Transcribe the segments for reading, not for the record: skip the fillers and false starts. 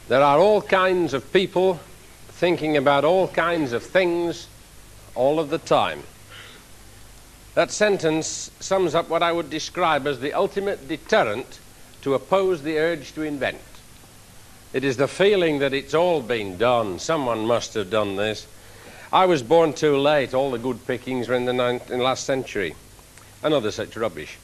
There are all kinds of people thinking about all kinds of things all of the time. That sentence sums up what I would describe as the ultimate deterrent to oppose the urge to invent. It is the feeling that it's all been done. Someone must have done this. I was born too late. All the good pickings were in the last century. And other such rubbish.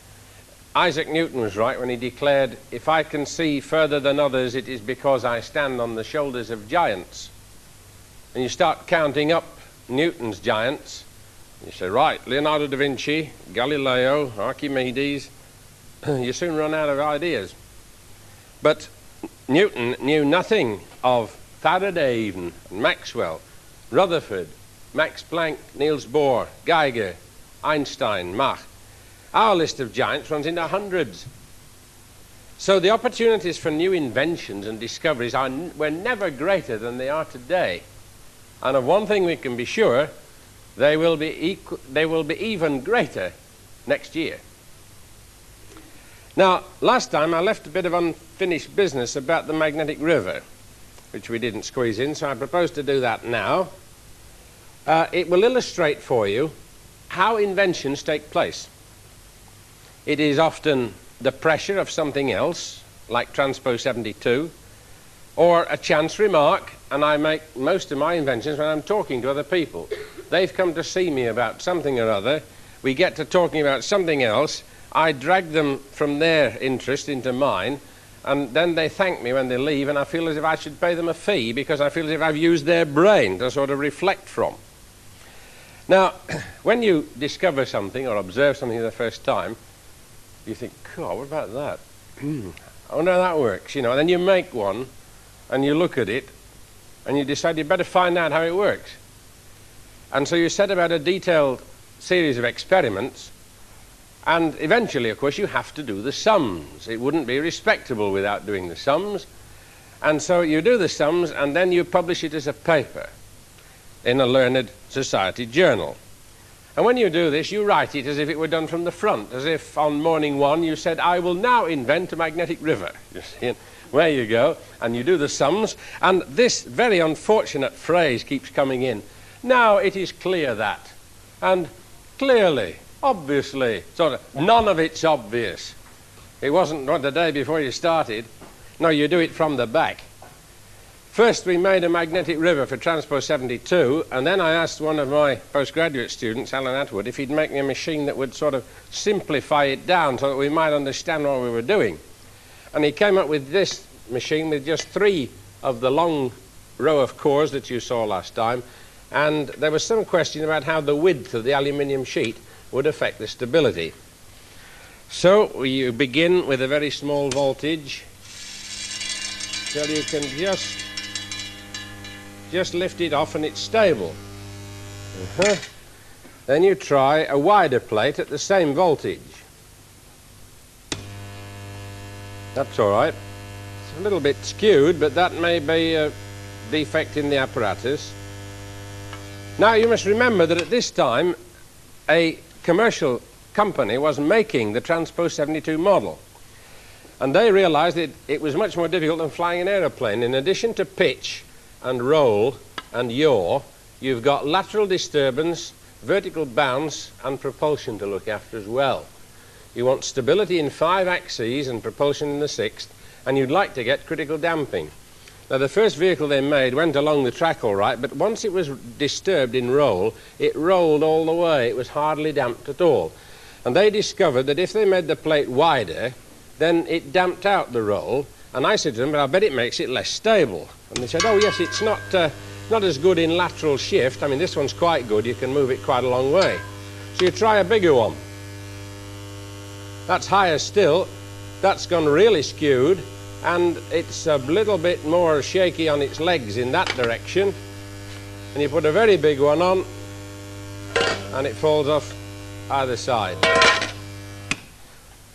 Isaac Newton was right when he declared, "If I can see further than others, it is because I stand on the shoulders of giants." And you start counting up Newton's giants. You say, right, Leonardo da Vinci, Galileo, Archimedes. You soon run out of ideas. But Newton knew nothing of Faraday even, and Maxwell, Rutherford, Max Planck, Niels Bohr, Geiger, Einstein, Mach. Our list of giants runs into hundreds. So the opportunities for new inventions and discoveries were never greater than they are today. And of one thing we can be sure, they will be even greater next year. Now, last time I left a bit of unfinished business about the magnetic river, which we didn't squeeze in, so I propose to do that now. It will illustrate for you how inventions take place. It is often the pressure of something else, like Transpo 72, or a chance remark, and I make most of my inventions when I'm talking to other people. They've come to see me about something or other. We get to talking about something else. I drag them from their interest into mine, and then they thank me when they leave, and I feel as if I should pay them a fee because I feel as if I've used their brain to sort of reflect from. Now, when you discover something or observe something for the first time, you think, God, what about that? I wonder how that works, you know. And then you make one, and you look at it, and you decide you better find out how it works. And so you set about a detailed series of experiments, and eventually, of course, you have to do the sums. It wouldn't be respectable without doing the sums. And so you do the sums, and then you publish it as a paper in a learned society journal. And when you do this, you write it as if it were done from the front, as if on morning one you said, I will now invent a magnetic river. You see, and where you go, and you do the sums, and this very unfortunate phrase keeps coming in. Now it is clear that, and clearly, obviously, sort of, none of it's obvious. It wasn't the day before you started. No, you do it from the back. First, we made a magnetic river for Transpo 72, and then I asked one of my postgraduate students, Alan Atwood, if he'd make me a machine that would sort of simplify it down so that we might understand what we were doing. And he came up with this machine with just 3 of the long row of cores that you saw last time, and there was some question about how the width of the aluminium sheet would affect the stability. So you begin with a very small voltage till you can just lift it off and it's stable. Then you try a wider plate at the same voltage. That's all right. It's a little bit skewed, but that may be a defect in the apparatus. Now you must remember that at this time a commercial company was making the Transpo 72 model, and they realized that it was much more difficult than flying an aeroplane. In addition to pitch and roll and yaw, you've got lateral disturbance, vertical bounce, and propulsion to look after as well. You want stability in 5 axes and propulsion in the 6th, and you'd like to get critical damping. Now, the first vehicle they made went along the track all right, but once it was disturbed in roll, it rolled all the way. It was hardly damped at all. And they discovered that if they made the plate wider, then it damped out the roll, And I said to them, but I bet it makes it less stable. And they said, oh yes, it's not as good in lateral shift. I mean, this one's quite good. You can move it quite a long way. So you try a bigger one. That's higher still. That's gone really skewed. And it's a little bit more shaky on its legs in that direction. And you put a very big one on, and it falls off either side.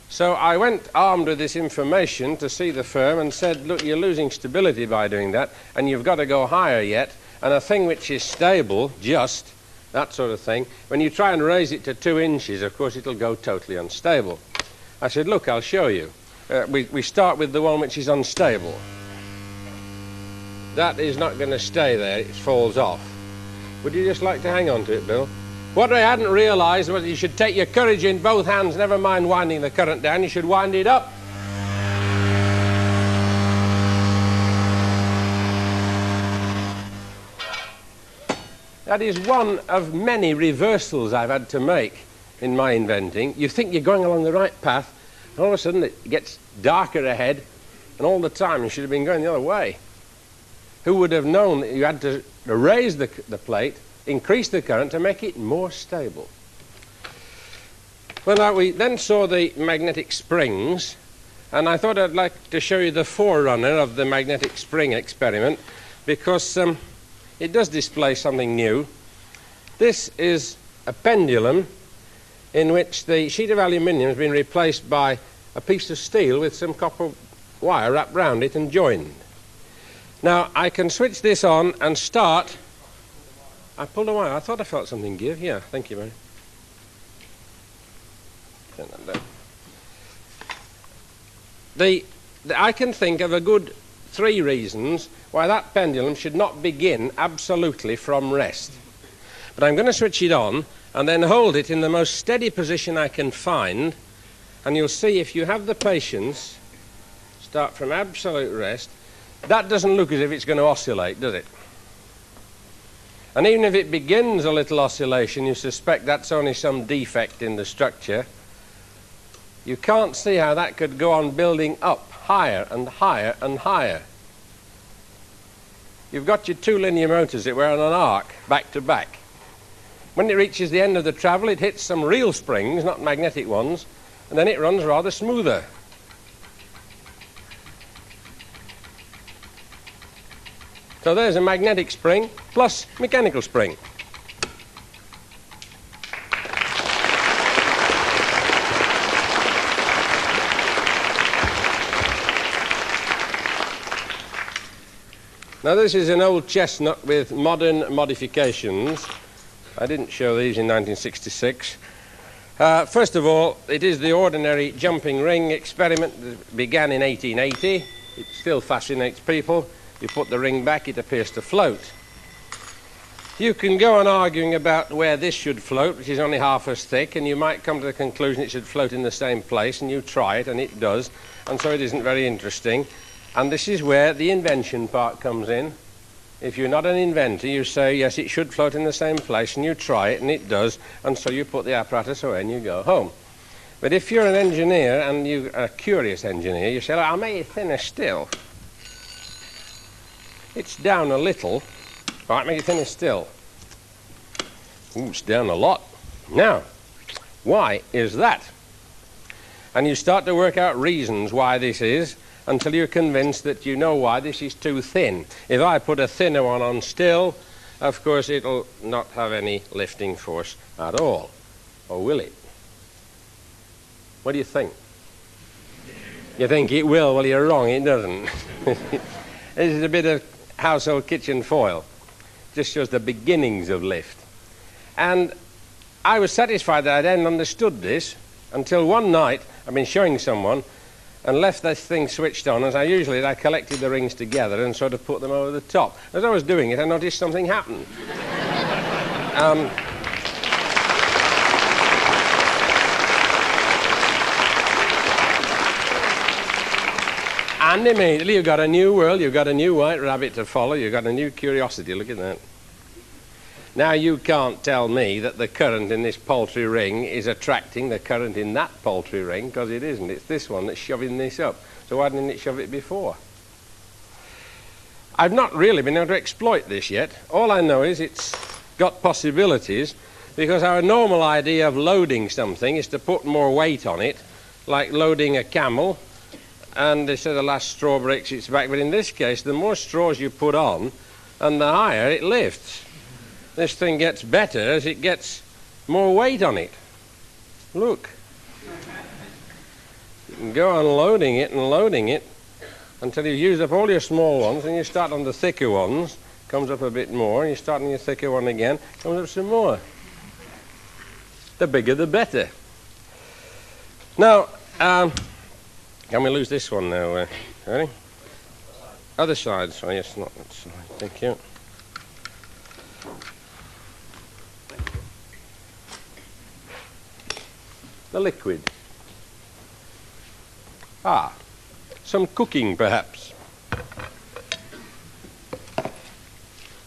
So I went armed with this information to see the firm and said, look, you're losing stability by doing that, and you've got to go higher yet. And a thing which is stable, just, that sort of thing, when you try and raise it to 2 inches, of course, it'll go totally unstable. I said, look, I'll show you. We start with the one which is unstable. That is not going to stay there, it falls off. Would you just like to hang on to it, Bill? What I hadn't realised was you should take your courage in both hands, never mind winding the current down, you should wind it up. That is one of many reversals I've had to make in my inventing. You think you're going along the right path, and all of a sudden it gets darker ahead, and all the time you should have been going the other way. Who would have known that you had to raise the plate, increase the current to make it more stable? Well, now we then saw the magnetic springs, and I thought I'd like to show you the forerunner of the magnetic spring experiment, because it does display something new. This is a pendulum in which the sheet of aluminium has been replaced by a piece of steel with some copper wire wrapped round it and joined. Now I can switch this on and start. I pulled a wire. I thought I felt something give. Yeah, thank you, Mary. Turn that down. I can think of a good 3 reasons why that pendulum should not begin absolutely from rest. But I'm going to switch it on and then hold it in the most steady position I can find, and you'll see if you have the patience, start from absolute rest, that doesn't look as if it's going to oscillate, does it? And even if it begins a little oscillation, you suspect that's only some defect in the structure. You can't see how that could go on building up higher and higher and higher. You've got your 2 linear motors that were on an arc, back to back. When it reaches the end of the travel, it hits some real springs, not magnetic ones, and then it runs rather smoother. So there's a magnetic spring plus mechanical spring. Now this is an old chestnut with modern modifications. I didn't show these in 1966. First of all, it is the ordinary jumping ring experiment that began in 1880. It still fascinates people. You put the ring back, it appears to float. You can go on arguing about where this should float, which is only half as thick, and you might come to the conclusion it should float in the same place, and you try it, and it does, and so it isn't very interesting. And this is where the invention part comes in. If you're not an inventor, you say, yes, it should float in the same place, and you try it, and it does, and so you put the apparatus away and you go home. But if you're an engineer, and you're a curious engineer, you say, I'll make it thinner still. It's down a little. All right, make it thinner still. Ooh, it's down a lot. Now, why is that? And you start to work out reasons why this is, until you're convinced that you know why this is too thin. If I put a thinner one on still, of course it'll not have any lifting force at all. Or will it? What do you think? You think it will? Well, you're wrong, it doesn't. This is a bit of household kitchen foil. Just shows the beginnings of lift. And I was satisfied that I hadn't understood this until one night I've been showing someone and left this thing switched on. As I usually did, I collected the rings together and sort of put them over the top. As I was doing it, I noticed something happened. And immediately you've got a new world, you've got a new white rabbit to follow, you've got a new curiosity. Look at that. Now you can't tell me that the current in this poultry ring is attracting the current in that poultry ring, because it isn't. It's this one that's shoving this up. So why didn't it shove it before? I've not really been able to exploit this yet. All I know is it's got possibilities, because our normal idea of loading something is to put more weight on it, like loading a camel, and they say the last straw breaks its back. But in this case, the more straws you put on, and the higher it lifts. This thing gets better as it gets more weight on it. Look. You can go on loading it and loading it until you've used up all your small ones, and you start on the thicker ones, comes up a bit more, and you start on your thicker one again, comes up some more. The bigger the better. Now, can we lose this one now? Ready? Other side. Oh, yes, not that side. Thank you. The liquid. Ah, some cooking perhaps.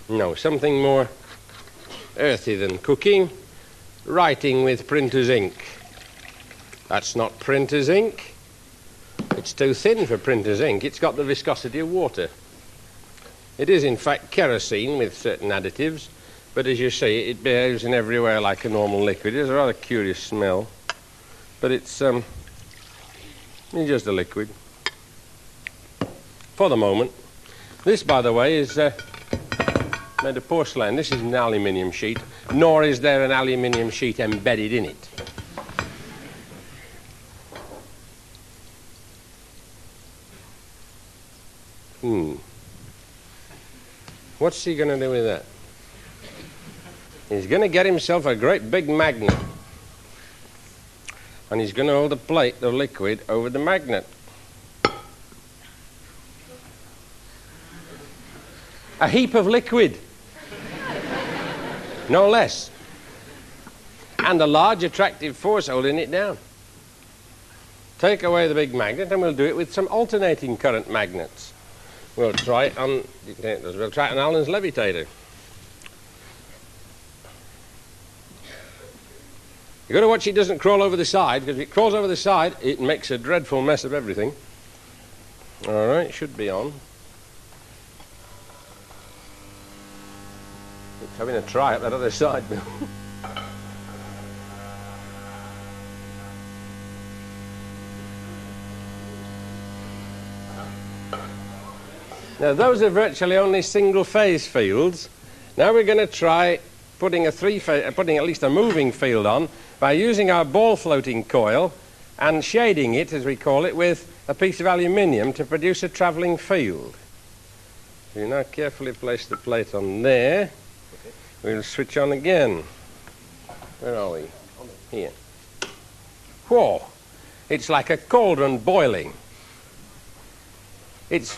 No, something more earthy than cooking. Writing with printer's ink. That's not printer's ink. It's too thin for printer's ink. It's got the viscosity of water. It is in fact kerosene with certain additives, but as you see, it behaves in every way like a normal liquid. It has a rather curious smell, but it's just a liquid for the moment. This, by the way, is made of porcelain. This is an aluminium sheet, nor is there an aluminium sheet embedded in it. What's he going to do with that? He's going to get himself a great big magnet, and he's going to hold a plate of liquid over the magnet. A heap of liquid, no less, and a large attractive force holding it down. Take away the big magnet and we'll do it with some alternating current magnets. We'll try it on dictators. We'll try it on Allen's levitator. You've got to watch it doesn't crawl over the side, because if it crawls over the side, it makes a dreadful mess of everything. All right, should be on. It's having a try at that other side, Bill. Now, those are virtually only single-phase fields. Now we're going to try putting at least a moving field on by using our ball floating coil and shading it, as we call it, with a piece of aluminium to produce a travelling field. So you now carefully place the plate on there. We'll switch on again. Where are we? Here. Whoa! It's like a cauldron boiling.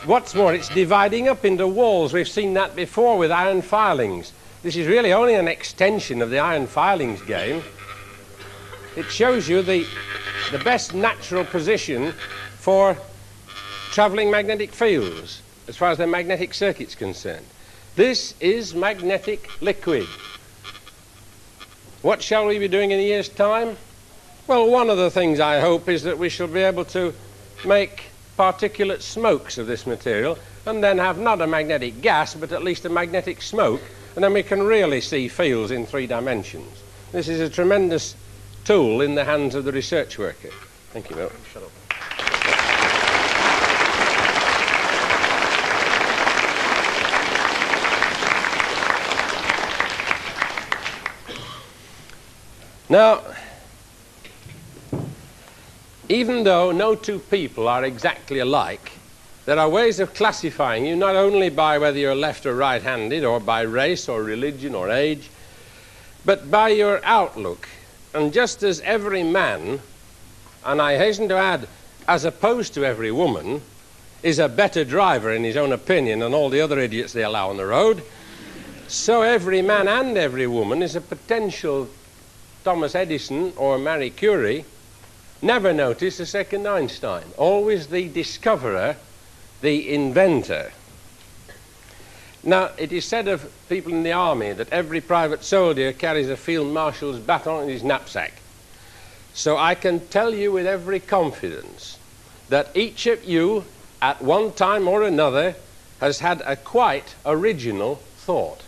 What's more, it's dividing up into walls. We've seen that before with iron filings. This is really only an extension of the iron filings game. It shows you the best natural position for travelling magnetic fields as far as their magnetic circuit's concerned. This is magnetic liquid. What shall we be doing in a year's time? Well, one of the things I hope is that we shall be able to make particulate smokes of this material and then have not a magnetic gas but at least a magnetic smoke, and then we can really see fields in 3 dimensions. This is a tremendous tool in the hands of the research worker. Thank you, Bill. Shut up. Now, even though no two people are exactly alike, there are ways of classifying you not only by whether you're left or right-handed or by race or religion or age, but by your outlook. And just as every man, and I hasten to add, as opposed to every woman, is a better driver in his own opinion than all the other idiots they allow on the road, so every man and every woman is a potential Thomas Edison or Marie Curie. Never notice a second Einstein. Always the discoverer, the inventor. Now, it is said of people in the army that every private soldier carries a field marshal's baton in his knapsack. So I can tell you with every confidence that each of you, at one time or another, has had a quite original thought.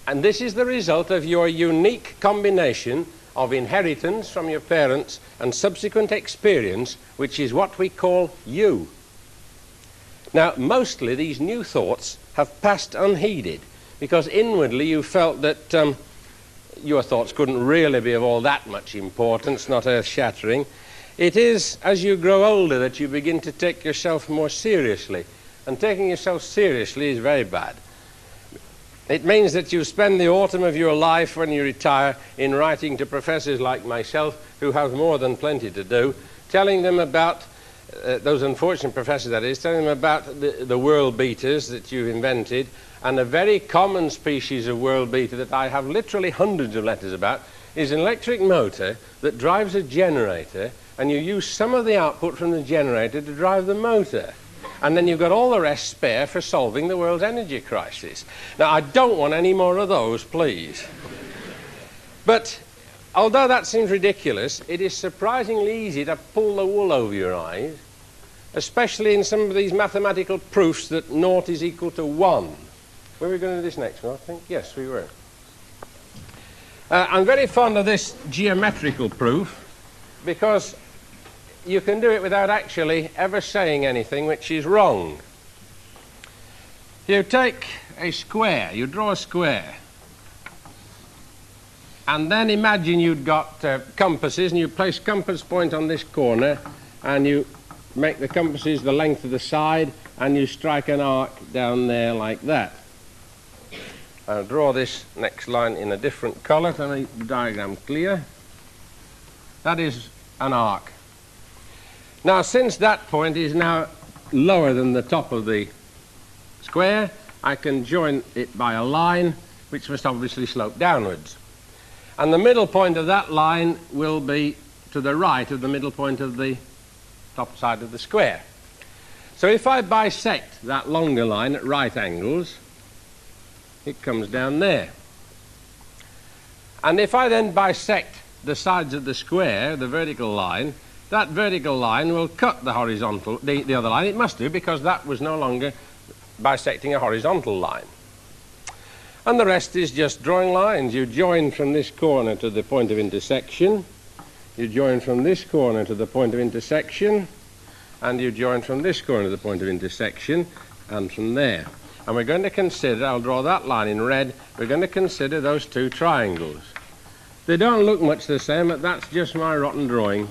And this is the result of your unique combination of inheritance from your parents and subsequent experience, which is what we call you. Now, mostly these new thoughts have passed unheeded, because inwardly you felt that your thoughts couldn't really be of all that much importance, not earth-shattering. It is as you grow older that you begin to take yourself more seriously, and taking yourself seriously is very bad. It means that you spend the autumn of your life when you retire in writing to professors like myself, who have more than plenty to do, telling them about, those unfortunate professors that is, telling them about the world beaters that you've invented, and a very common species of world beater that I have literally hundreds of letters about is an electric motor that drives a generator, and you use some of the output from the generator to drive the motor. And then you've got all the rest spare for solving the world's energy crisis. Now, I don't want any more of those, please. But although that seems ridiculous, it is surprisingly easy to pull the wool over your eyes, especially in some of these mathematical proofs that naught is equal to 1. Were we going to do this next one, I think? Yes, we were. I'm very fond of this geometrical proof, because you can do it without actually ever saying anything which is wrong. You take a square, you draw a square, and then imagine you'd got compasses, and you place compass point on this corner, and you make the compasses the length of the side, and you strike an arc down there like that. I'll draw this next line in a different colour to make the diagram clear. That is an arc. Now, since that point is now lower than the top of the square, I can join it by a line which must obviously slope downwards. And the middle point of that line will be to the right of the middle point of the top side of the square. So if I bisect that longer line at right angles, it comes down there. And if I then bisect the sides of the square, the vertical line, that vertical line will cut the horizontal, the other line. It must do, because that was no longer bisecting a horizontal line. And the rest is just drawing lines. You join from this corner to the point of intersection, you join from this corner to the point of intersection, and you join from this corner to the point of intersection, and from there. And we're going to consider, I'll draw that line in red, we're going to consider those two triangles. They don't look much the same, but that's just my rotten drawing.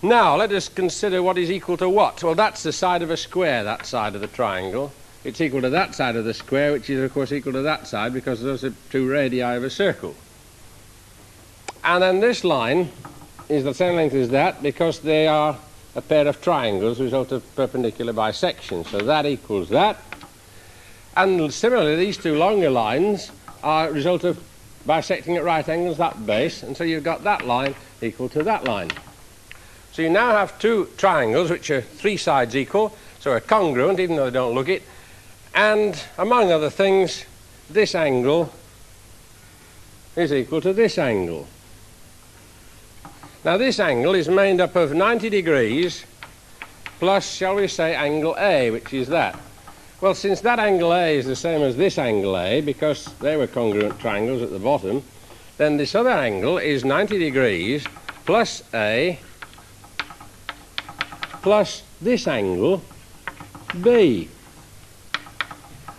Now, let us consider what is equal to what. Well, that's the side of a square, that side of the triangle. It's equal to that side of the square, which is, of course, equal to that side, because those are two radii of a circle. And then this line is the same length as that, because they are a pair of triangles, result of perpendicular bisection. So that equals that. And similarly, these two longer lines are a result of bisecting at right angles, that base, and so you've got that line equal to that line. So you now have two triangles which are three sides equal, so are congruent even though they don't look it, and among other things, this angle is equal to this angle. Now this angle is made up of 90 degrees plus, shall we say, angle A, which is that. Well, since that angle A is the same as this angle A, because they were congruent triangles at the bottom, then this other angle is 90 degrees plus A plus this angle, B.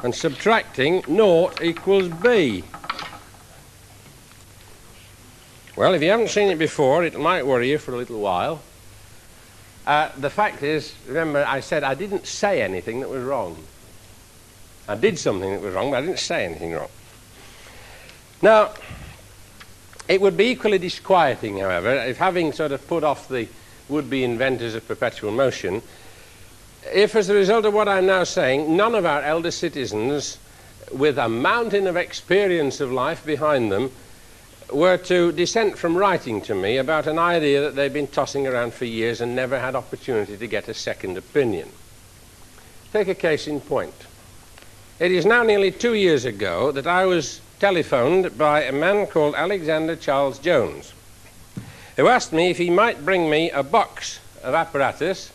And subtracting naught equals B. Well, if you haven't seen it before, it might worry you for a little while. The fact is, remember, I said I didn't say anything that was wrong. I did something that was wrong, but I didn't say anything wrong. Now, it would be equally disquieting, however, if, having sort of put off the would-be inventors of perpetual motion, if as a result of what I'm now saying, none of our elder citizens with a mountain of experience of life behind them were to dissent from writing to me about an idea that they've been tossing around for years and never had opportunity to get a second opinion. Take a case in point. It is now nearly 2 years ago that I was telephoned by a man called Alexander Charles Jones, who asked me if he might bring me a box of apparatus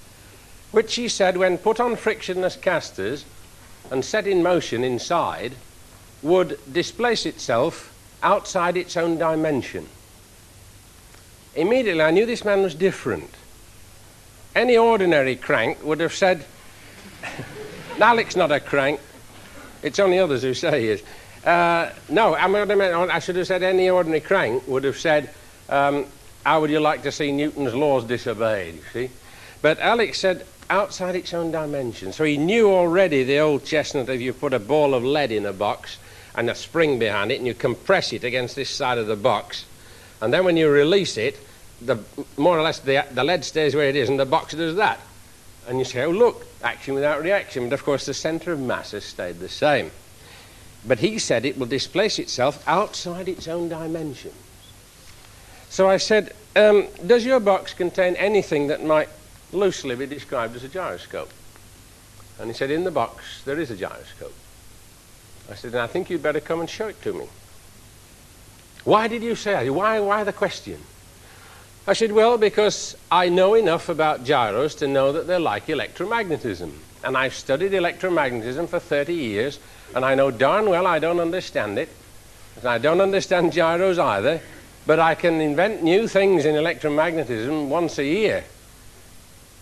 which he said, when put on frictionless casters and set in motion inside, would displace itself outside its own dimension. Immediately I knew this man was different. Any ordinary crank would have said, Alec's not a crank, it's only others who say he is. No, I should have said any ordinary crank would have said, how would you like to see Newton's laws disobeyed, you see? But Alec said, outside its own dimension. So he knew already the old chestnut, if you put a ball of lead in a box and a spring behind it and you compress it against this side of the box, and then when you release it, more or less the lead stays where it is and the box does that. And you say, oh look, action without reaction. But of course the centre of mass has stayed the same. But he said it will displace itself outside its own dimensions. So I said, does your box contain anything that might loosely be described as a gyroscope? And he said, in the box there is a gyroscope. I said, then I think you'd better come and show it to me. Why did you say that? Why the question? I said, well, because I know enough about gyros to know that they're like electromagnetism. And I've studied electromagnetism for 30 years, and I know darn well I don't understand it. And I don't understand gyros either, but I can invent new things in electromagnetism once a year.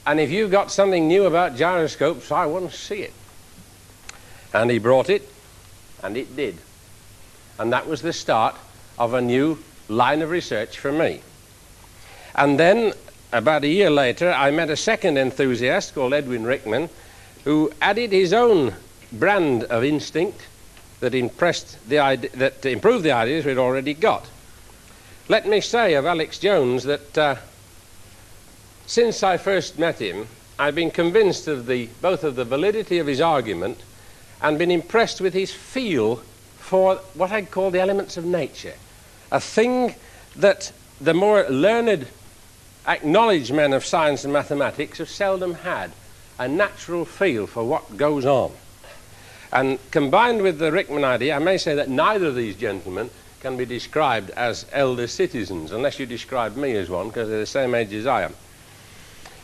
And if you've got something new about gyroscopes, I want to see it. And he brought it, and it did. And that was the start of a new line of research for me. And then, about a year later, I met a second enthusiast called Edwin Rickman, who added his own brand of instinct that improved the ideas we'd already got. Let me say of Alex Jones that since I first met him, I've been convinced of both of the validity of his argument and been impressed with his feel for what I'd call the elements of nature, a thing that the more learned acknowledged men of science and mathematics have seldom had, a natural feel for what goes on. And combined with the Rickman idea, I may say that neither of these gentlemen can be described as elder citizens, unless you describe me as one, because they're the same age as I am.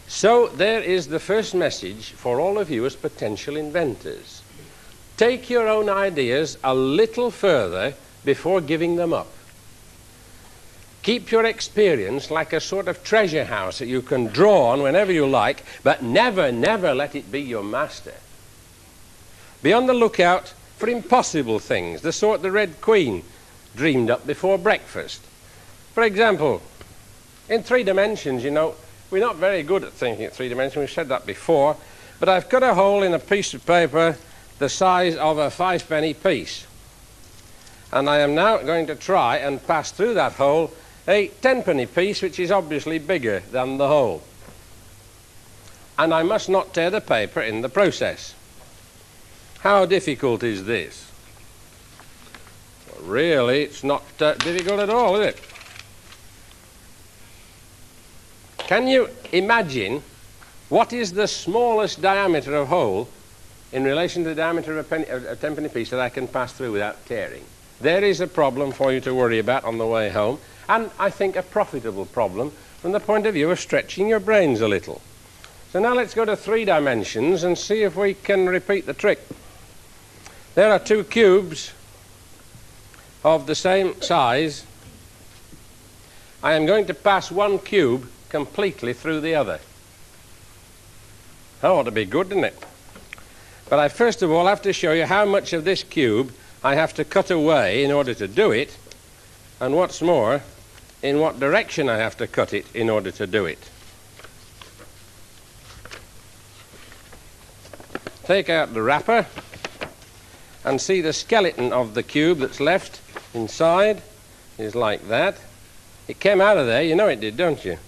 So there is the first message for all of you as potential inventors. Take your own ideas a little further before giving them up. Keep your experience like a sort of treasure house that you can draw on whenever you like, but never, never let it be your master. Be on the lookout for impossible things, the sort the Red Queen dreamed up before breakfast. For example, in 3 dimensions, you know, we're not very good at thinking in 3 dimensions, we've said that before, but I've cut a hole in a piece of paper the size of a 5-penny piece. And I am now going to try and pass through that hole a 10-penny piece, which is obviously bigger than the hole. And I must not tear the paper in the process. How difficult is this? Well, really, it's not difficult at all, is it? Can you imagine what is the smallest diameter of hole in relation to the diameter of a 10-penny piece that I can pass through without tearing? There is a problem for you to worry about on the way home, and I think a profitable problem from the point of view of stretching your brains a little. So now let's go to 3 dimensions and see if we can repeat the trick. There are 2 cubes of the same size. I am going to pass one cube completely through the other. That ought to be good, doesn't it? But I first of all have to show you how much of this cube I have to cut away in order to do it, and what's more, in what direction I have to cut it in order to do it. Take out the wrapper and see the skeleton of the cube that's left inside is like that. It came out of there, you know it did, don't you?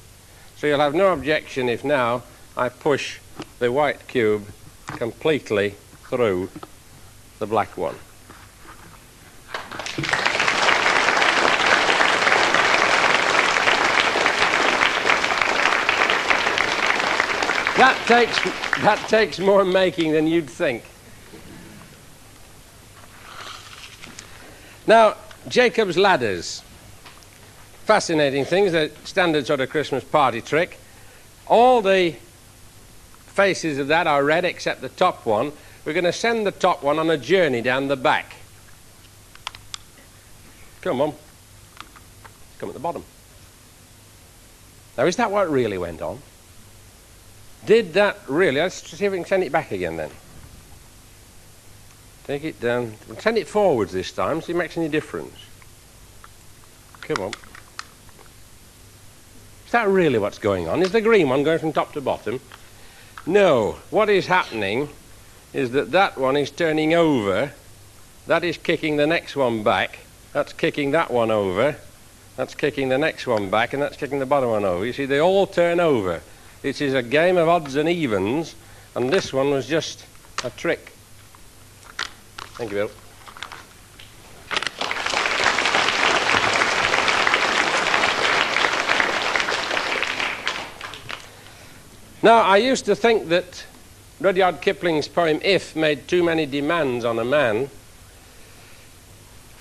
So you'll have no objection if now I push the white cube completely through the black one. That takes more making than you'd think. Now, Jacob's ladders. fascinating things, the standard sort of Christmas party trick. All the faces of that are red except the top one. We're going to send the top one on a journey down the back. Come on. Come at the bottom. Now, is that what really went on? Did that really? Let's see if we can send it back again then. Take it down. Send it forwards this time, see if it makes any difference. Come on. Is that really what's going on? Is the green one going from top to bottom? No. What is happening is that that one is turning over. That is kicking the next one back. That's kicking that one over. That's kicking the next one back, and that's kicking the bottom one over. You see, they all turn over. It is a game of odds and evens, and this one was just a trick. Thank you, Bill. Now, I used to think that Rudyard Kipling's poem If made too many demands on a man.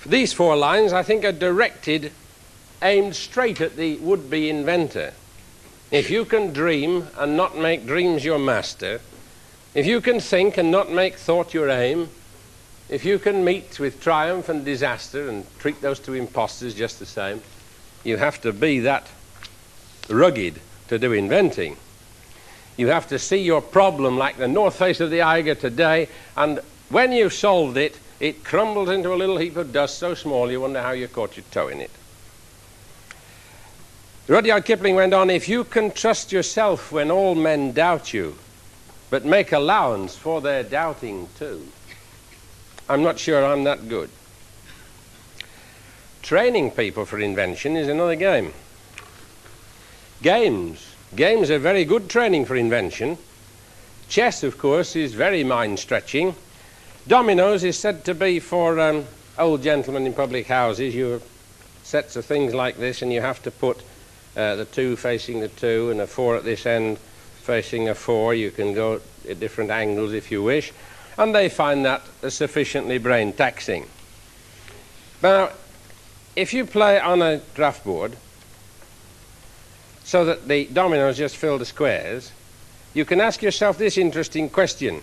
These 4 lines, I think, are directed, aimed straight at the would-be inventor. If you can dream and not make dreams your master, if you can think and not make thought your aim, if you can meet with triumph and disaster and treat those 2 impostors just the same, you have to be that rugged to do inventing. You have to see your problem like the north face of the Eiger today, and when you've solved it, it crumbles into a little heap of dust so small you wonder how you caught your toe in it. Rudyard Kipling went on, if you can trust yourself when all men doubt you, but make allowance for their doubting too, I'm not sure I'm that good. Training people for invention is another game. Games are very good training for invention. Chess, of course, is very mind-stretching. Dominoes is said to be for old gentlemen in public houses. You have sets of things like this, and you have to put the 2 facing the 2 and a 4 at this end facing a 4. You can go at different angles if you wish, and they find that sufficiently brain-taxing. Now, if you play on a draft board so that the dominoes just fill the squares, you can ask yourself this interesting question.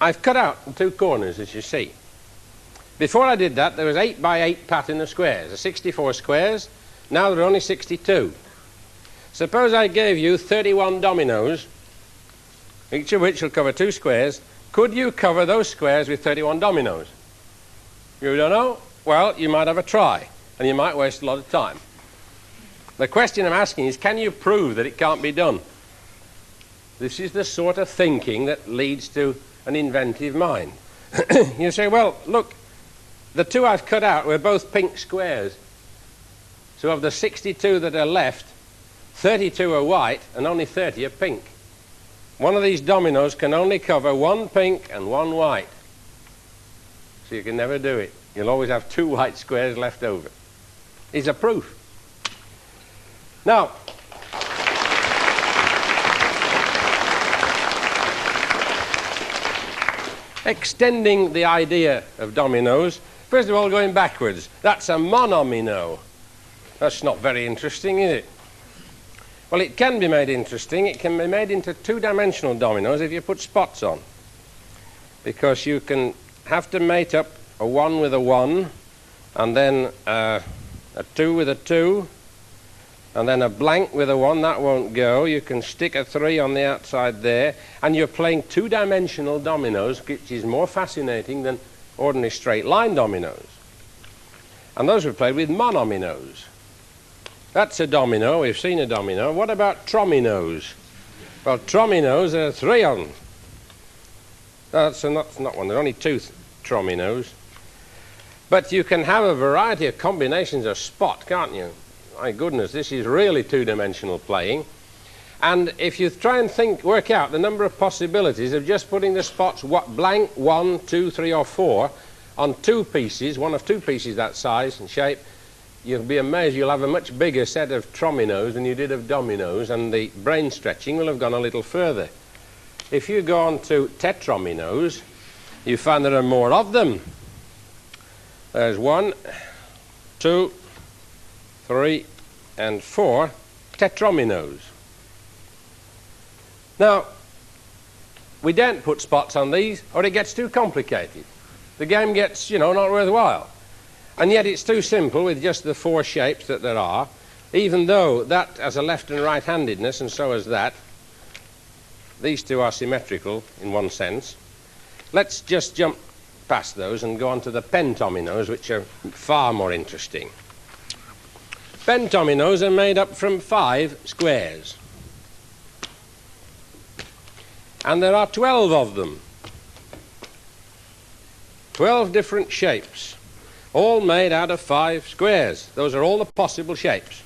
I've cut out the 2 corners, as you see. Before I did that, there was 8 by 8 pattern of squares, 64 squares. Now there are only 62. Suppose I gave you 31 dominoes, each of which will cover 2 squares. Could you cover those squares with 31 dominoes? You don't know? Well, you might have a try, and you might waste a lot of time. The question I'm asking is, can you prove that it can't be done? This is the sort of thinking that leads to an inventive mind. You say, well, look, the 2 I've cut out were both pink squares. So of the 62 that are left, 32 are white and only 30 are pink. One of these dominoes can only cover 1 pink and 1 white. So you can never do it. You'll always have 2 white squares left over. It's a proof. Now, extending the idea of dominoes, first of all, going backwards. That's a monomino. That's not very interesting, is it? Well, it can be made interesting. It can be made into 2-dimensional dominoes if you put spots on, because you can have to mate up a 1 with a 1, and then a 2 with a 2, and then a blank with a 1. That won't go. You can stick a 3 on the outside there, and you're playing 2-dimensional dominoes, which is more fascinating than ordinary straight line dominoes. And those were played with monominos. That's a domino. We've seen a domino. What about trominos? Well, trominos are 3 on. That's not one. There are only 2 trominos. But you can have a variety of combinations of spot, can't you? My goodness, this is really 2-dimensional playing. And if you try and work out the number of possibilities of just putting the spots blank 1, 2, 3, or 4 on 2 pieces, one of 2 pieces that size and shape, you'll be amazed. You'll have a much bigger set of trominos than you did of dominoes, and the brain stretching will have gone a little further. If you go on to tetrominos, you find there are more of them. There's 1, 2, 3, and 4 tetrominos. Now, we don't put spots on these or it gets too complicated. The game gets, not worthwhile. And yet it's too simple with just the 4 shapes that there are, even though that has a left and right-handedness, and so has that. These two are symmetrical in one sense. Let's just jump past those and go on to the pentominos, which are far more interesting. Pentominos are made up from 5 squares. And there are 12 of them. 12 different shapes, all made out of 5 squares. Those are all the possible shapes.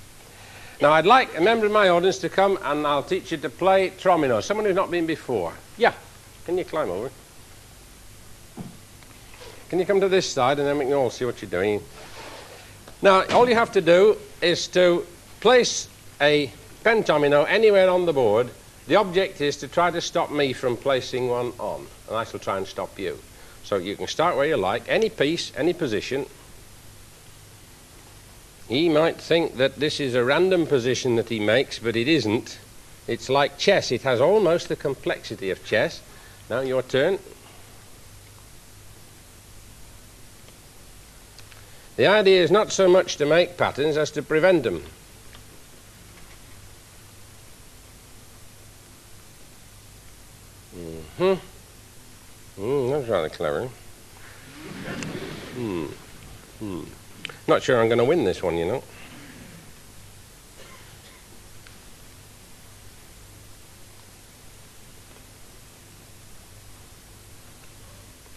Now, I'd like a member of my audience to come and I'll teach you to play tromino. Someone who's not been before. Yeah, can you climb over? Can you come to this side and then we can all see what you're doing? Now, all you have to do is to place a pentomino anywhere on the board. The object is to try to stop me from placing one on, and I shall try and stop you. So you can start where you like, any piece, any position. He might think that this is a random position that he makes, but it isn't. It's like chess. It has almost the complexity of chess. Now your turn. The idea is not so much to make patterns as to prevent them. That's rather clever. Not sure I'm going to win this one,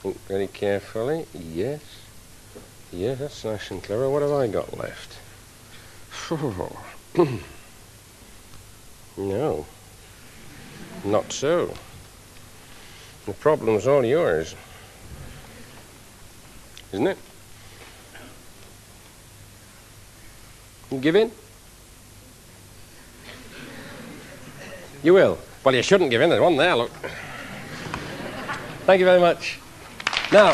Think very carefully. Yes. Yes, that's nice and clever. What have I got left? No. Not so. The problem's all yours. Isn't it? You give in? You will? Well, you shouldn't give in. There's one there, look. Thank you very much. Now,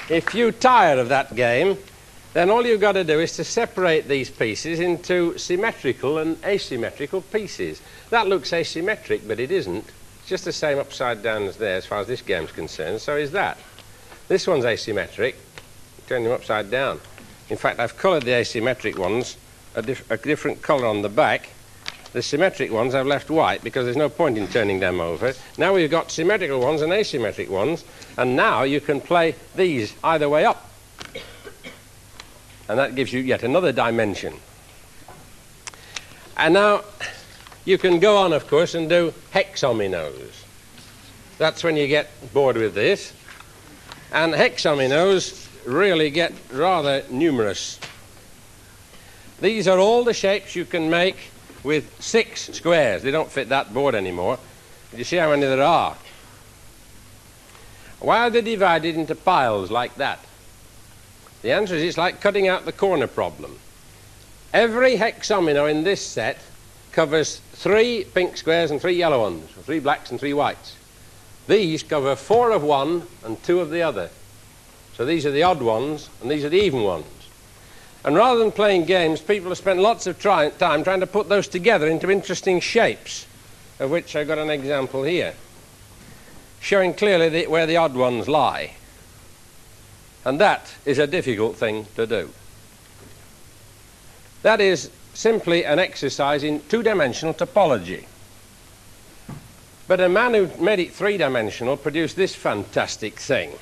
if you tire of that game, then all you've got to do is to separate these pieces into symmetrical and asymmetrical pieces. That looks asymmetric, but it isn't. It's just the same upside down as there as far as this game's concerned. So is that. This one's asymmetric. Turn them upside down. In fact, I've coloured the asymmetric ones a different colour on the back. The symmetric ones I've left white because there's no point in turning them over. Now we've got symmetrical ones and asymmetric ones, and now you can play these either way up. And that gives you yet another dimension. And now you can go on, of course, and do hexominos. That's when you get bored with this. And hexominos really get rather numerous. These are all the shapes you can make with 6 squares. They don't fit that board anymore. But you see how many there are. Why are they divided into piles like that? The answer is it's like cutting out the corner problem. Every hexomino in this set covers 3 pink squares and 3 yellow ones, 3 blacks and 3 whites. These cover 4 of one and 2 of the other. So these are the odd ones and these are the even ones. And rather than playing games, people have spent lots of time trying to put those together into interesting shapes, of which I've got an example here, showing clearly where the odd ones lie. And that is a difficult thing to do. That is simply an exercise in 2-dimensional topology. But a man who made it 3-dimensional produced this fantastic thing.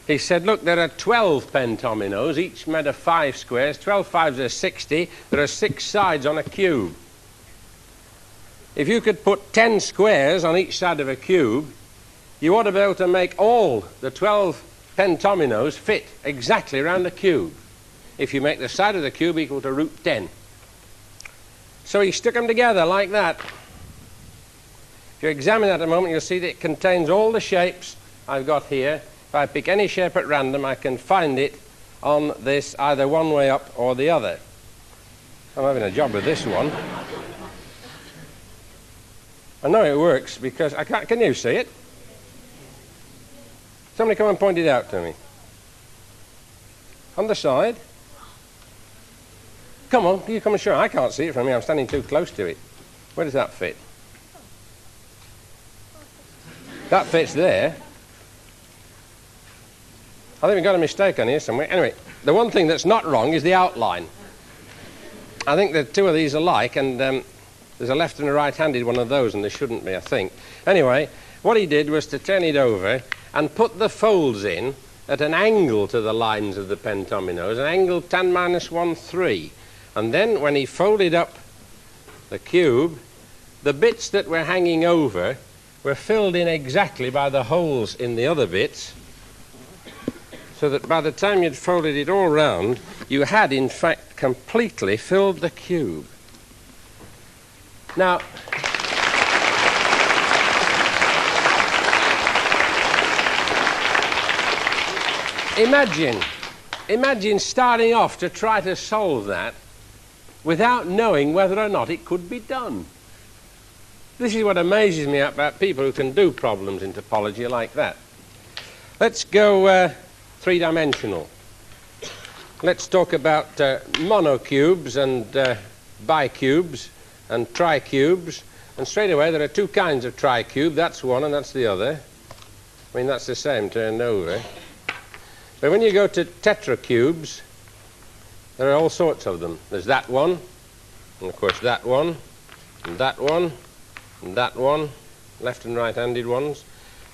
He said, look, there are 12 pentominos, each made of 5 squares. 12 fives are 60. There are 6 sides on a cube. If you could put 10 squares on each side of a cube, you ought to be able to make all the 12 pentominos fit exactly around the cube, if you make the side of the cube equal to root 10. So he stuck them together like that. If you examine that a moment, you'll see that it contains all the shapes I've got here. If I pick any shape at random, I can find it on this either one way up or the other. I'm having a job with this one. I know it works because I can't. Can you see it? Somebody come and point it out to me. On the side. Come on, you come and show. I can't see it from here. I'm standing too close to it. Where does that fit? That fits there. I think we've got a mistake on here somewhere. Anyway, the one thing that's not wrong is the outline. I think the two of these are alike, and there's a left and a right-handed one of those, and there shouldn't be, I think. Anyway, what he did was to turn it over and put the folds in at an angle to the lines of the pentominoes, an angle tan minus 1, 3. And then when he folded up the cube, the bits that were hanging over were filled in exactly by the holes in the other bits, so that by the time you'd folded it all round, you had in fact completely filled the cube. Now, imagine starting off to try to solve that without knowing whether or not it could be done. This is what amazes me about people who can do problems in topology like that. Let's go three-dimensional. Let's talk about monocubes and bicubes and tricubes. And straight away there are two kinds of tricube. That's one and that's the other. I mean, that's the same turned over. But when you go to tetracubes, there are all sorts of them. There's that one, and of course that one, and that one, and that one, left and right-handed ones.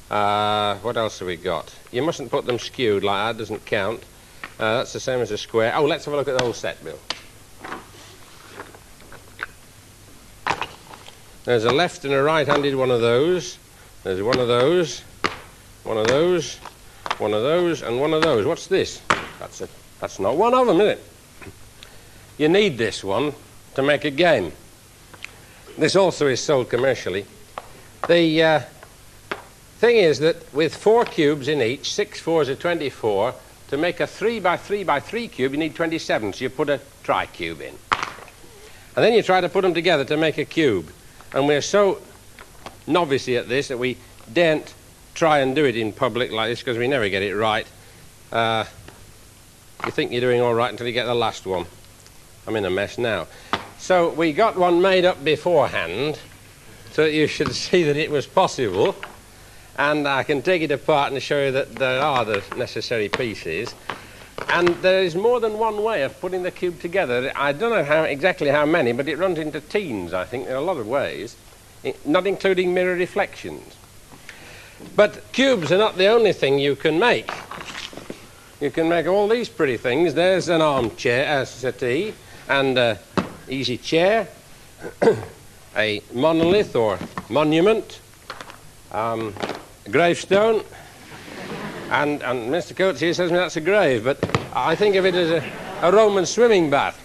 What else have we got? You mustn't put them skewed like that, doesn't count. That's the same as a square. Oh, let's have a look at the whole set, Bill. There's a left and a right-handed one of those. There's one of those, one of those, one of those, and one of those. What's this? That's not one of them, is it? You need this one to make a game. This also is sold commercially. The thing is that with 4 cubes in each, 6 fours are 24. To make a 3 by 3 by 3 cube, you need 27, so you put a tricube in. And then you try to put them together to make a cube. And we're so novice at this that we daren't try and do it in public like this because we never get it right. You think you're doing all right until you get the last one. I'm in a mess now. So we got one made up beforehand so that you should see that it was possible. And I can take it apart and show you that there are the necessary pieces. And there is more than one way of putting the cube together. I don't know exactly how many, but it runs into teens, I think. There are a lot of ways, not including mirror reflections. But cubes are not the only thing you can make. You can make all these pretty things. There's an armchair, a settee, and an easy chair, a monolith or monument, a gravestone, and Mr. Coates here says that's a grave, but I think of it as a Roman swimming bath.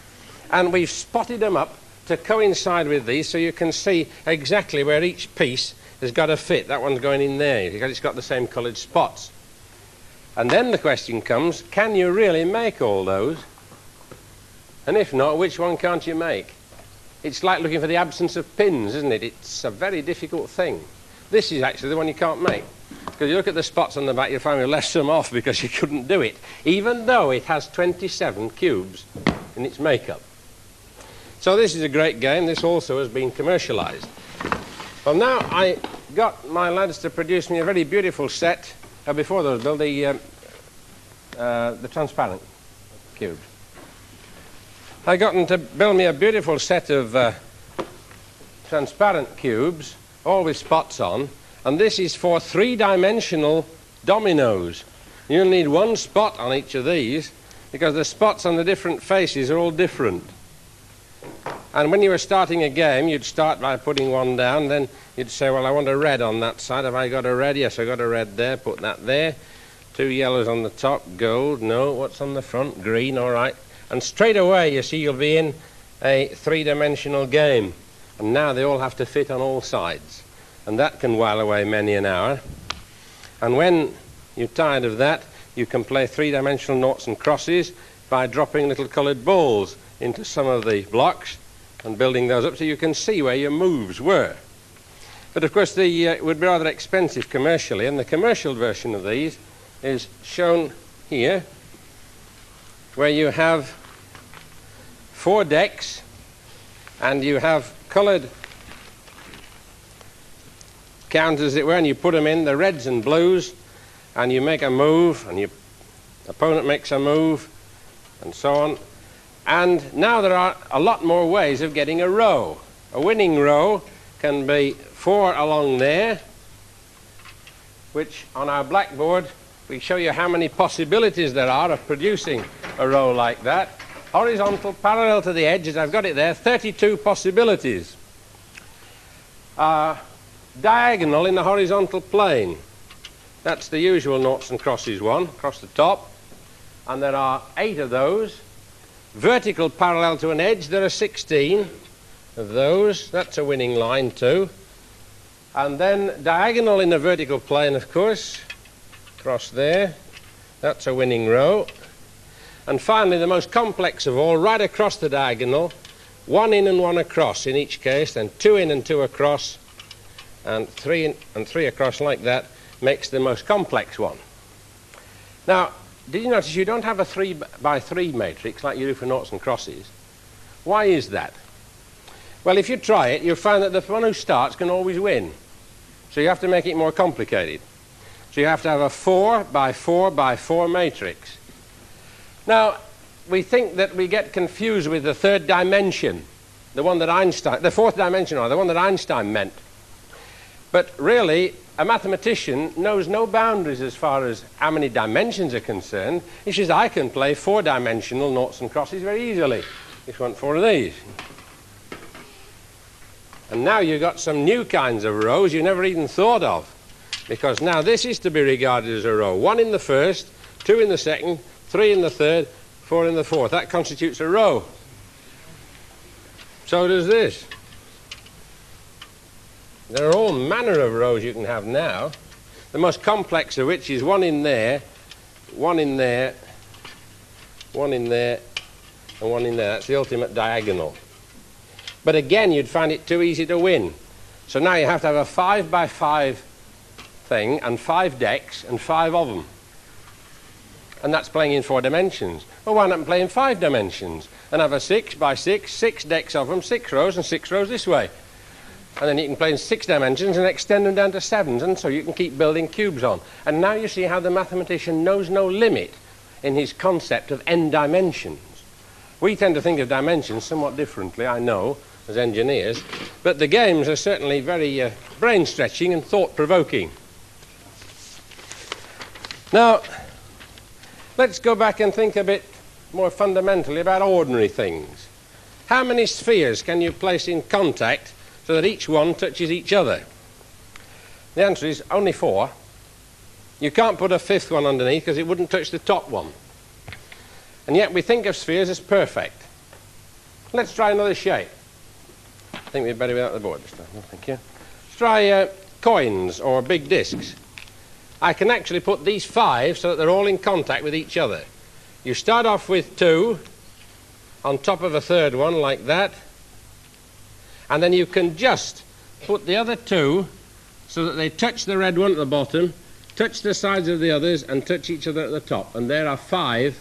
And we've spotted them up to coincide with these so you can see exactly where each piece has got to fit. That one's going in there because it's got the same coloured spots. And then the question comes, can you really make all those? And if not, which one can't you make? It's like looking for the absence of pins, isn't it? It's a very difficult thing. This is actually the one you can't make. Because you look at the spots on the back, you'll find we left some off because you couldn't do it, even though it has 27 cubes in its makeup. So this is a great game. This also has been commercialised. Well, now I got my lads to produce me a very beautiful set. Before those, Bill, the transparent cubes. I got them to build me a beautiful set of transparent cubes, all with spots on, and this is for 3-dimensional dominoes. You'll need one spot on each of these because the spots on the different faces are all different. And when you were starting a game, you'd start by putting one down, then you'd say, well, I want a red on that side. Have I got a red? Yes, I got a red there. Put that there. 2 yellows on the top. Gold. No. What's on the front? Green. All right. And straight away, you see, you'll be in a 3-dimensional game. And now they all have to fit on all sides. And that can while away many an hour. And when you're tired of that, you can play 3-dimensional noughts and crosses by dropping little coloured balls into some of the blocks and building those up so you can see where your moves were. But of course it would be rather expensive commercially, and the commercial version of these is shown here, where you have 4 decks and you have coloured counters, as it were, and you put them in, the reds and blues, and you make a move, and your opponent makes a move, and so on. And now there are a lot more ways of getting a row. A winning row can be 4 along there, which on our blackboard we show you how many possibilities there are of producing a row like that. Horizontal, parallel to the edge, as I've got it there, 32 possibilities. Diagonal in the horizontal plane. That's the usual noughts and crosses one, across the top. And there are 8 of those. Vertical parallel to an edge, there are 16 of those. That's a winning line too. And then diagonal in the vertical plane, of course, across there. That's a winning row. And finally, the most complex of all, right across the diagonal, 1 in and 1 across in each case, then 2 in and 2 across, and 3 in and 3 across like that, makes the most complex one. Now, did you notice you don't have a 3 by 3 matrix like you do for noughts and crosses? Why is that? Well, if you try it, you'll find that the one who starts can always win. So you have to make it more complicated. So you have to have a 4 by 4 by 4 matrix. Now, we think that we get confused with the 3rd dimension, the one that Einstein, the 4th dimension, or the one that Einstein meant. But really, a mathematician knows no boundaries as far as how many dimensions are concerned. He says, I can play 4-dimensional noughts and crosses very easily. Just want 4 of these. And now you've got some new kinds of rows you never even thought of. Because now this is to be regarded as a row. 1 in the first, 2 in the second, 3 in the third, 4 in the fourth. That constitutes a row. So does this. There are all manner of rows you can have now. The most complex of which is 1 in there, 1 in there, 1 in there, and 1 in there. That's the ultimate diagonal. But again, you'd find it too easy to win. So now you have to have a 5 by 5 thing and 5 decks and 5 of them. And that's playing in 4 dimensions. Well, why not play in 5 dimensions and have a 6 by 6, 6 decks of them, 6 rows and 6 rows this way. And then you can play in 6 dimensions and extend them down to 7s, and so you can keep building cubes on. And now you see how the mathematician knows no limit in his concept of n dimensions. We tend to think of dimensions somewhat differently, I know, as engineers, but the games are certainly very brain-stretching and thought-provoking. Now, let's go back and think a bit more fundamentally about ordinary things. How many spheres can you place in contact so that each one touches each other? The answer is only 4. You can't put a 5th one underneath because it wouldn't touch the top one. And yet we think of spheres as perfect. Let's try another shape. I think we'd better without the board this time. No, thank you. Let's try coins or big discs. I can actually put these 5 so that they're all in contact with each other. You start off with 2 on top of a 3rd one like that, and then you can just put the other 2 so that they touch the red one at the bottom, touch the sides of the others, and touch each other at the top. And there are 5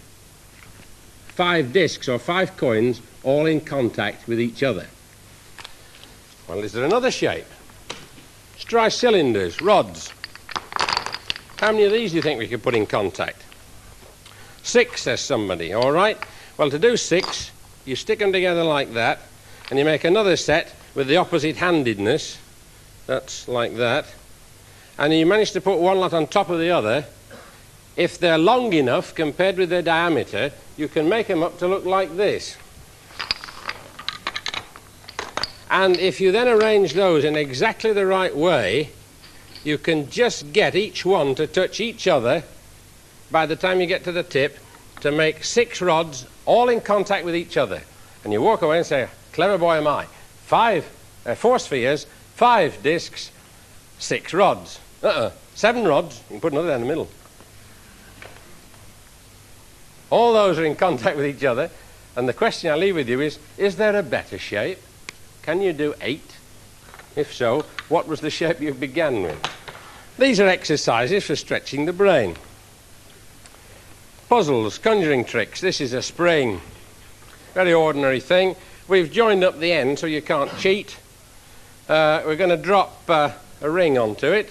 discs or 5 coins all in contact with each other. Well, is there another shape? Let's try cylinders, rods. How many of these do you think we could put in contact? 6, says somebody. All right. Well, to do 6, you stick them together like that, and you make another set with the opposite handedness. That's like that. And you manage to put one lot on top of the other. If they're long enough compared with their diameter, you can make them up to look like this. And if you then arrange those in exactly the right way, you can just get each one to touch each other by the time you get to the tip to make 6 rods all in contact with each other. And you walk away and say, clever boy am I. 4 spheres, 5 discs, 6 rods. 7 rods. You can put another down the middle. All those are in contact with each other. And the question I leave with you is there a better shape? Can you do 8? If so, what was the shape you began with? These are exercises for stretching the brain. Puzzles, conjuring tricks. This is a spring. Very ordinary thing. We've joined up the end so you can't cheat. We're going to drop a ring onto it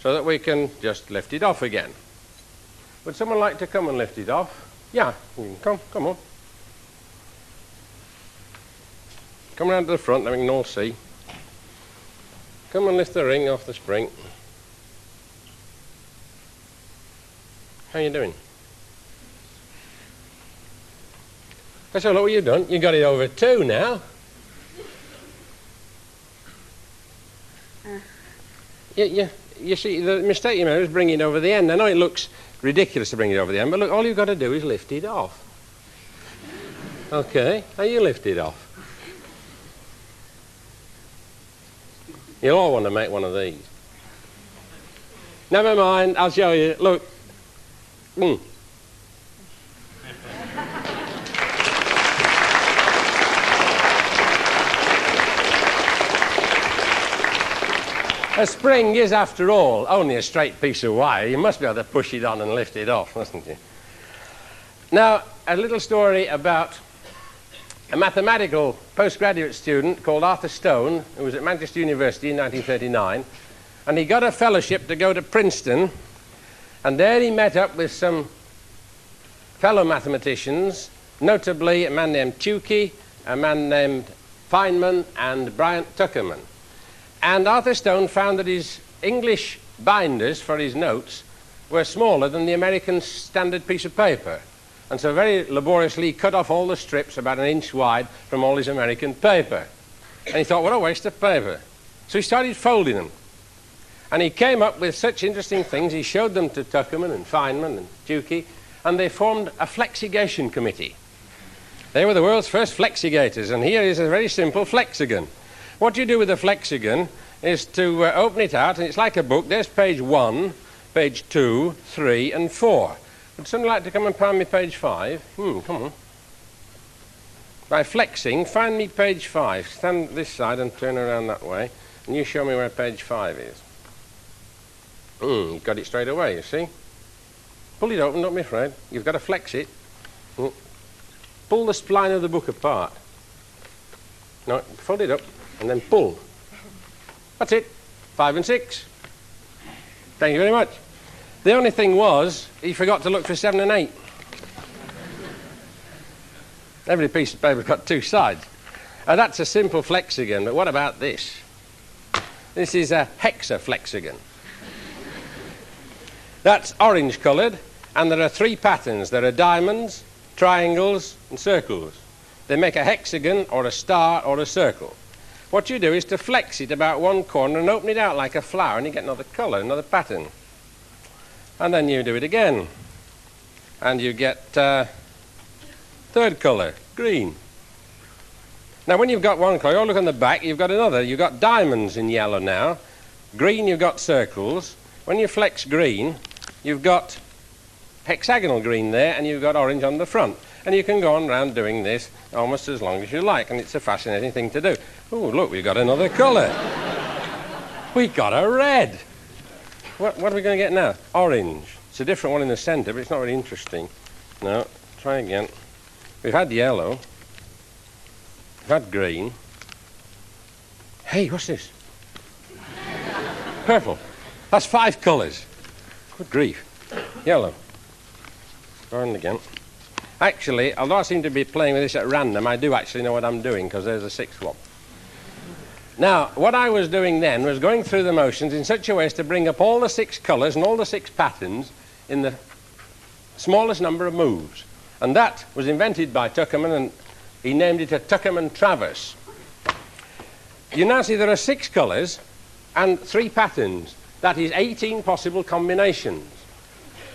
so that we can just lift it off again. Would someone like to come and lift it off? Yeah, you can come on. Come round to the front, then we can all see. Come and lift the ring off the spring. How are you doing? That's all. What have you done? You got it over 2 now. You see, the mistake you made was bringing it over the end. I know it looks ridiculous to bring it over the end, but look, all you've got to do is lift it off. Okay, now you lift it off. You'll all want to make one of these. Never mind, I'll show you. Look. A spring is, after all, only a straight piece of wire. You must be able to push it on and lift it off, mustn't you? Now, a little story about a mathematical postgraduate student called Arthur Stone, who was at Manchester University in 1939, and he got a fellowship to go to Princeton, and there he met up with some fellow mathematicians, notably a man named Tukey, a man named Feynman, and Bryant Tuckerman. And Arthur Stone found that his English binders for his notes were smaller than the American standard piece of paper. And so very laboriously he cut off all the strips about 1 inch wide from all his American paper. And he thought, what a waste of paper. So he started folding them. And he came up with such interesting things. He showed them to Tuckerman and Feynman and Tukey, and they formed a flexigation committee. They were the world's first flexigators, and here is a very simple flexigon. What you do with a flexigon is to open it out, and it's like a book. There's page 1, page 2, 3, and 4. Would someone like to come and find me page 5? Come on. By flexing, find me page 5. Stand this side and turn around that way, and you show me where page 5 is. You've got it straight away, you see. Pull it open, don't be afraid. You've got to flex it. Pull the spline of the book apart. No, fold it up. And then pull. That's it. 5 and 6. Thank you very much. The only thing was, he forgot to look for 7 and 8. Every piece of paper's got 2 sides. That's a simple flexigon, but what about this? This is a hexaflexigon. That's orange coloured, and there are 3 patterns. There are diamonds, triangles, and circles. They make a hexagon, or a star, or a circle. What you do is to flex it about 1 corner and open it out like a flower, and you get another colour, another pattern. And then you do it again. And you get 3rd colour, green. Now, when you've got 1 colour, you look on the back, you've got another. You've got diamonds in yellow now. Green, you've got circles. When you flex green, you've got hexagonal green there, and you've got orange on the front. And you can go on round doing this almost as long as you like, and it's a fascinating thing to do. Oh, look, we've got another colour. We got a red. What are we going to get now? Orange. It's a different one in the centre, but it's not really interesting. No, try again. We've had yellow. We've had green. Hey, what's this? Purple. That's 5 colours. Good grief. Yellow. Orange again. Actually, although I seem to be playing with this at random, I do actually know what I'm doing, because there's a 6th one. Now, what I was doing then was going through the motions in such a way as to bring up all the 6 colours and all the 6 patterns in the smallest number of moves. And that was invented by Tuckerman, and he named it a Tuckerman traverse. You now see there are 6 colours and 3 patterns. That is 18 possible combinations.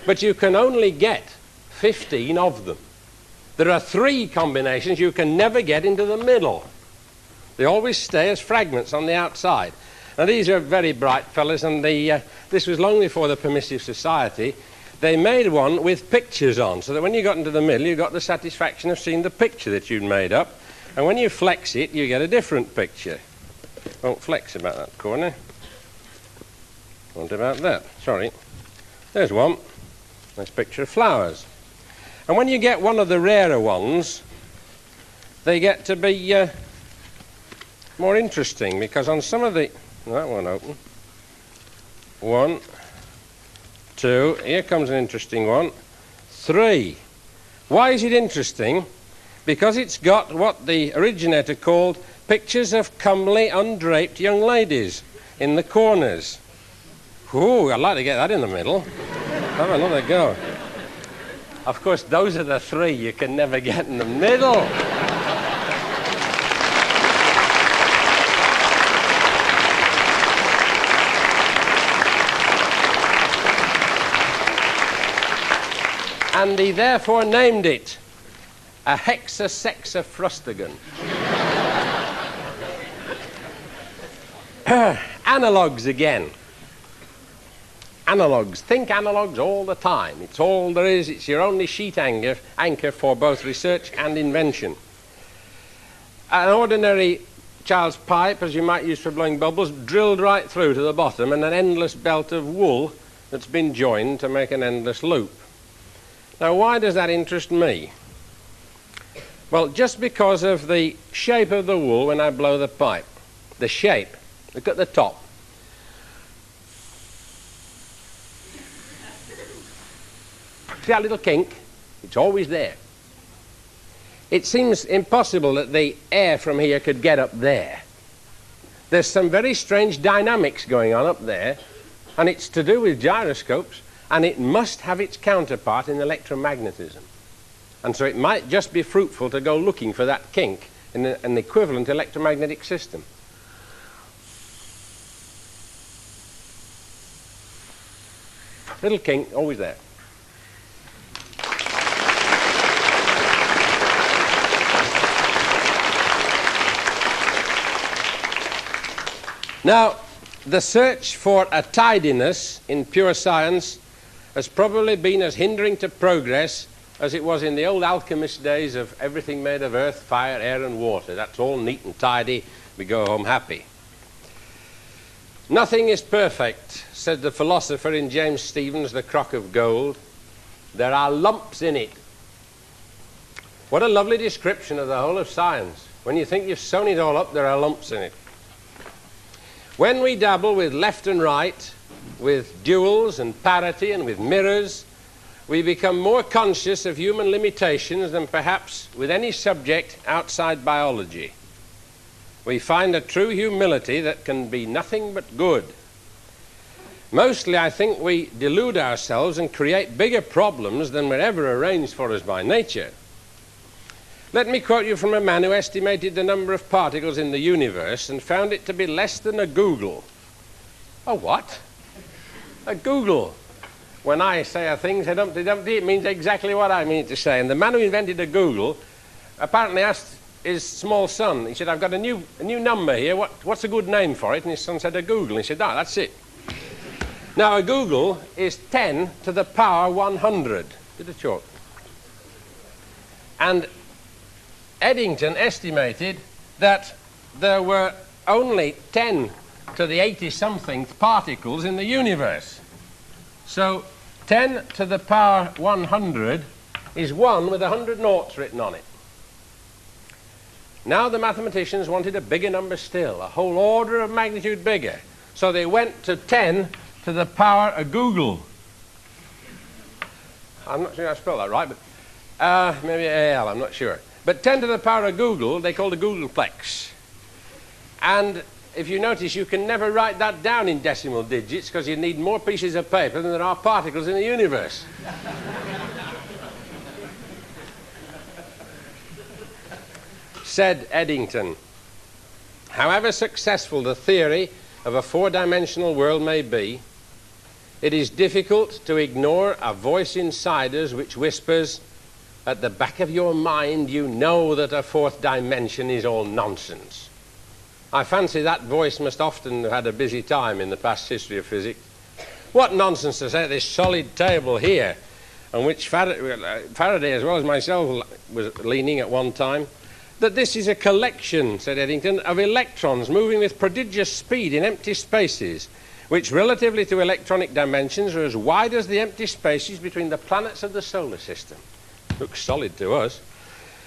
But you can only get 15 of them. There are 3 combinations you can never get into the middle. They always stay as fragments on the outside. Now, these are very bright fellas, and this was long before the Permissive Society. They made one with pictures on, so that when you got into the middle, you got the satisfaction of seeing the picture that you'd made up. And when you flex it, you get a different picture. Won't flex about that corner. Won't about that. Sorry. There's one. Nice picture of flowers. And when you get one of the rarer ones, they get to be more interesting, because on some of the... That one open. 1, 2, here comes an interesting one. 3. Why is it interesting? Because it's got what the originator called pictures of comely, undraped young ladies in the corners. Ooh, I'd like to get that in the middle. Have another go. Of course, those are the 3 you can never get in the middle. And he therefore named it a hexasexafrustigan. Analogues again. Analogues. Think analogues all the time. It's all there is. It's your only sheet anchor for both research and invention. An ordinary child's pipe, as you might use for blowing bubbles, drilled right through to the bottom, and an endless belt of wool that's been joined to make an endless loop. Now, why does that interest me? Well, just because of the shape of the wool when I blow the pipe. The shape. Look at the top. See that little kink? It's always there. It seems impossible that the air from here could get up there. There's some very strange dynamics going on up there, and it's to do with gyroscopes, and it must have its counterpart in electromagnetism. And so it might just be fruitful to go looking for that kink in an equivalent electromagnetic system. Little kink, always there. Now, the search for a tidiness in pure science has probably been as hindering to progress as it was in the old alchemist days of everything made of earth, fire, air and water. That's all neat and tidy. We go home happy. Nothing is perfect, said the philosopher in James Stevens' The Crock of Gold. There are lumps in it. What a lovely description of the whole of science. When you think you've sewn it all up, there are lumps in it. When we dabble with left and right, with duals and parity and with mirrors, we become more conscious of human limitations than perhaps with any subject outside biology. We find a true humility that can be nothing but good. Mostly, I think we delude ourselves and create bigger problems than were ever arranged for us by nature. Let me quote you from a man who estimated the number of particles in the universe and found it to be less than a Google. A what? A Google. When I say a thing, say Humpty Dumpty, it means exactly what I mean to say. And the man who invented a Google apparently asked his small son, he said, I've got a new number here, what's a good name for it? And his son said, a Google. And he said, oh, that's it. Now, a Google is 10 to the power 100. Bit of chalk. And Eddington estimated that there were only 10 to the 80-something particles in the universe. So 10 to the power 100 is 1 with 100 noughts written on it. Now the mathematicians wanted a bigger number still, a whole order of magnitude bigger. So they went to 10 to the power a Google. I'm not sure I spelled that right, but maybe AL, I'm not sure. But 10 to the power of Google, they called a Googleplex. And if you notice, you can never write that down in decimal digits because you need more pieces of paper than there are particles in the universe. Said Eddington, however successful the theory of a four-dimensional world may be, it is difficult to ignore a voice inside us which whispers, at the back of your mind, you know that a fourth dimension is all nonsense. I fancy that voice must often have had a busy time in the past history of physics. What nonsense to say this solid table here, on which Faraday, as well as myself, was leaning at one time, that this is a collection, said Eddington, of electrons moving with prodigious speed in empty spaces, which relatively to electronic dimensions are as wide as the empty spaces between the planets of the solar system. Looks solid to us.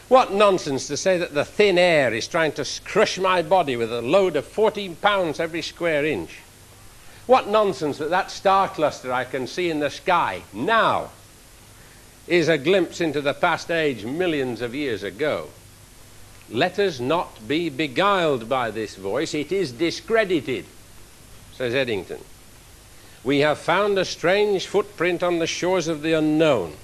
What nonsense to say that the thin air is trying to crush my body with a load of 14 pounds every square inch. What nonsense that that star cluster I can see in the sky now is a glimpse into the past age millions of years ago. Let us not be beguiled by this voice. It is discredited, says Eddington. We have found a strange footprint on the shores of the unknown.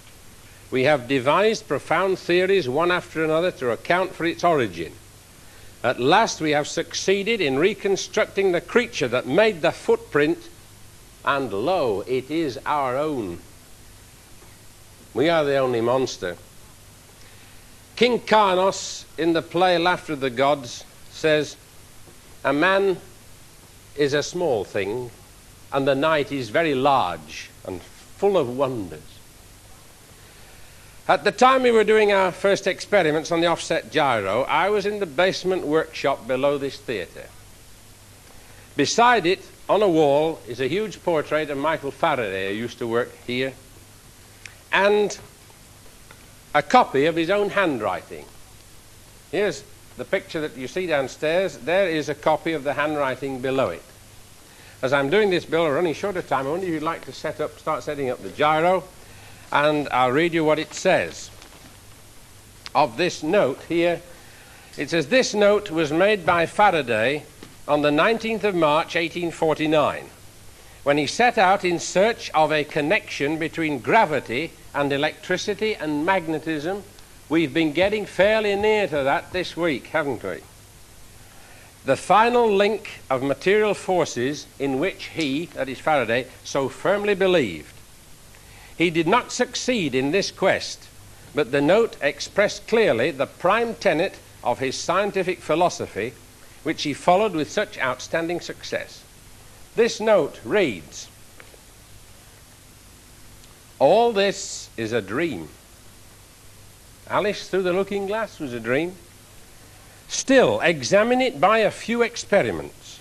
We have devised profound theories one after another to account for its origin. At last we have succeeded in reconstructing the creature that made the footprint, and lo, it is our own. We are the only monster. King Carnos, in the play Laughter of the Gods, says, a man is a small thing, and the night is very large and full of wonders. At the time we were doing our first experiments on the offset gyro, I was in the basement workshop below this theatre. Beside it, on a wall, is a huge portrait of Michael Faraday, who used to work here, and a copy of his own handwriting. Here's the picture that you see downstairs. There is a copy of the handwriting below it. As I'm doing this, Bill, we're running short of time. I wonder if you'd like to start setting up the gyro, and I'll read you what it says. Of this note here, it says, this note was made by Faraday on the 19th of March, 1849, when he set out in search of a connection between gravity and electricity and magnetism. We've been getting fairly near to that this week, haven't we? The final link of material forces in which he, that is Faraday, so firmly believed. He did not succeed in this quest, but the note expressed clearly the prime tenet of his scientific philosophy, which he followed with such outstanding success. This note reads, all this is a dream. Alice through the looking glass was a dream. Still, examine it by a few experiments.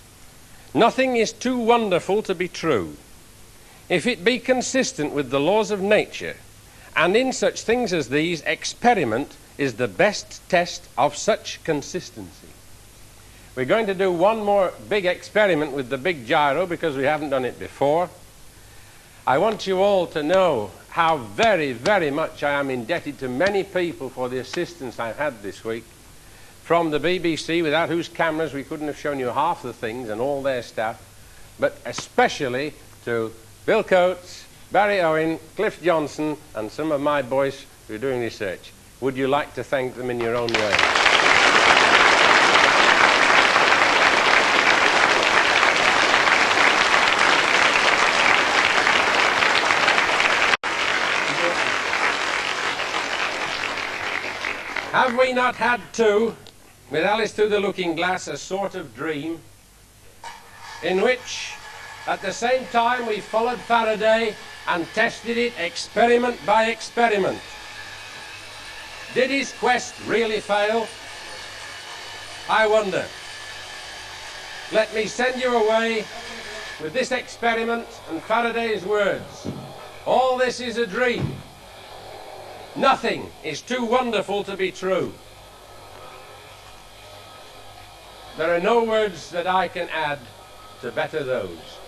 Nothing is too wonderful to be true. If it be consistent with the laws of nature, and in such things as these, experiment is the best test of such consistency. We're going to do one more big experiment with the big gyro because we haven't done it before. I want you all to know how very, very much I am indebted to many people for the assistance I've had this week. From the BBC, without whose cameras we couldn't have shown you half the things, and all their staff, but especially to Bill Coates, Barry Owen, Cliff Johnson, and some of my boys who are doing research. Would you like to thank them in your own way? Have we not had too, with Alice Through the Looking Glass, a sort of dream in which at the same time we followed Faraday and tested it experiment by experiment? Did his quest really fail? I wonder. Let me send you away with this experiment and Faraday's words. All this is a dream. Nothing is too wonderful to be true. There are no words that I can add to better those.